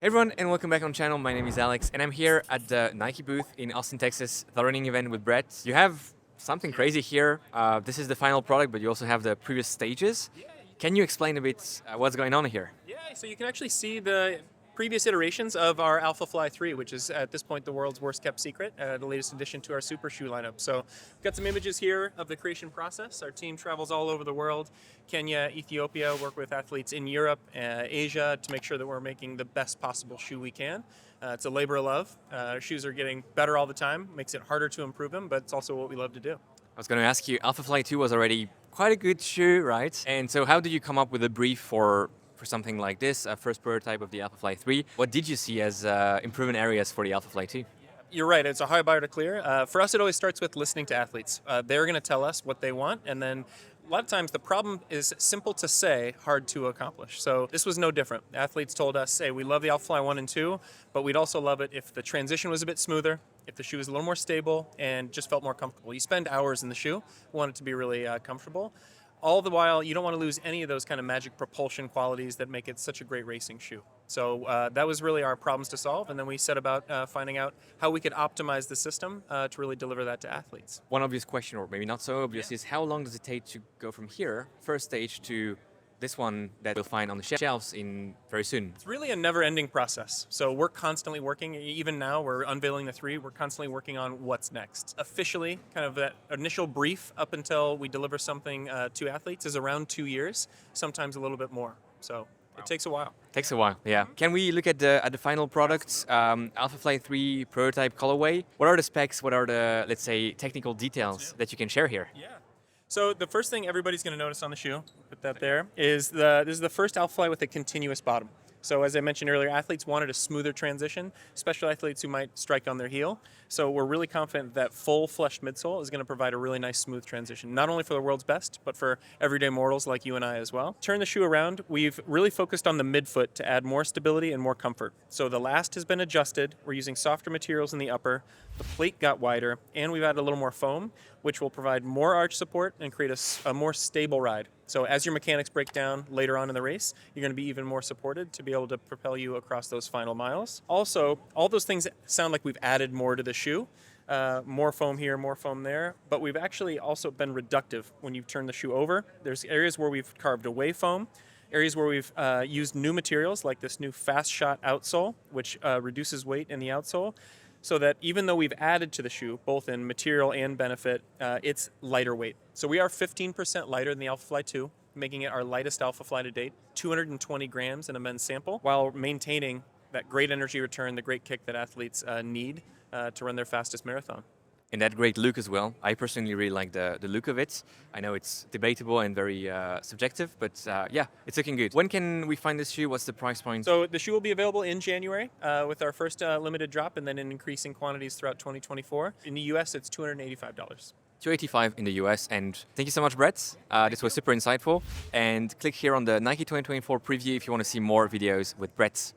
Hey everyone, and welcome back on channel. My name is Alex, and I'm here at the Nike booth in Austin, Texas, the running event with Brett. You have something crazy here. This is the final product, but you also have the previous stages. Can you explain a bit what's going on here? Yeah, so you can actually see the previous iterations of our Alphafly 3, which is at this point the world's worst kept secret, the latest addition to our super shoe lineup. So we've got some images here of the creation process. Our team travels all over the world, Kenya, Ethiopia, work with athletes in Europe, Asia, to make sure that we're making the best possible shoe we can. It's a labor of love. Our shoes are getting better all the time, makes it harder to improve them, but it's also what we love to do. I was going to ask you, Alphafly 2 was already quite a good shoe, right? And so how did you come up with a brief for something like this, a first prototype of the Alphafly 3? What did you see as improvement areas for the Alphafly 2? You're right, it's a high bar to clear. For us, it always starts with listening to athletes. They're going to tell us what they want, and then a lot of times the problem is simple to say, hard to accomplish. So this was no different. Athletes told us, hey, we love the Alphafly 1 and 2, but we'd also love it if the transition was a bit smoother, if the shoe was a little more stable, and just felt more comfortable. You spend hours in the shoe, want it to be really comfortable. All the while, you don't want to lose any of those kind of magic propulsion qualities that make it such a great racing shoe. So that was really our problems to solve, and then we set about finding out how we could optimize the system to really deliver that to athletes. One obvious question, or maybe not so obvious, is how long does it take to go from here, first stage, to this one that we'll find on the shelves in very soon? It's really a never-ending process. So we're constantly working. Even now, we're unveiling the 3. We're constantly working on what's next. Officially, kind of that initial brief up until we deliver something to athletes is around 2 years, sometimes a little bit more. So it takes a while. Takes a while, yeah. Can we look at the final product, Alphafly 3 prototype colorway? What are the specs? What are the, let's say, technical details that you can share here? Yeah. So the first thing everybody's going to notice on the shoe, put that there, is this is the first Alphafly with a continuous bottom. So as I mentioned earlier, athletes wanted a smoother transition, especially athletes who might strike on their heel. So we're really confident that full fleshed midsole is going to provide a really nice smooth transition, not only for the world's best, but for everyday mortals like you and I as well. Turn the shoe around, we've really focused on the midfoot to add more stability and more comfort. So the last has been adjusted, we're using softer materials in the upper, the plate got wider, and we've added a little more foam, which will provide more arch support and create a more stable ride. So as your mechanics break down later on in the race, you're going to be even more supported to be able to propel you across those final miles. Also, all those things sound like we've added more to the shoe. More foam here, more foam there, but we've actually also been reductive when you turn the shoe over. There's areas where we've carved away foam, areas where we've used new materials like this new fast shot outsole, which reduces weight in the outsole, so that even though we've added to the shoe, both in material and benefit, it's lighter weight. So we are 15% lighter than the Alphafly 2, making it our lightest Alphafly to date, 220 grams in a men's sample, while maintaining that great energy return, the great kick that athletes need to run their fastest marathon. And that great look as well. I personally really like the look of it. I know it's debatable and very subjective, but yeah, it's looking good. When can we find this shoe? What's the price point? So the shoe will be available in January with our first limited drop, and then in increasing quantities throughout 2024. In the US, it's $285. $285 in the US. And thank you so much, Brett. This was super insightful. And click here on the Nike 2024 preview if you want to see more videos with Brett.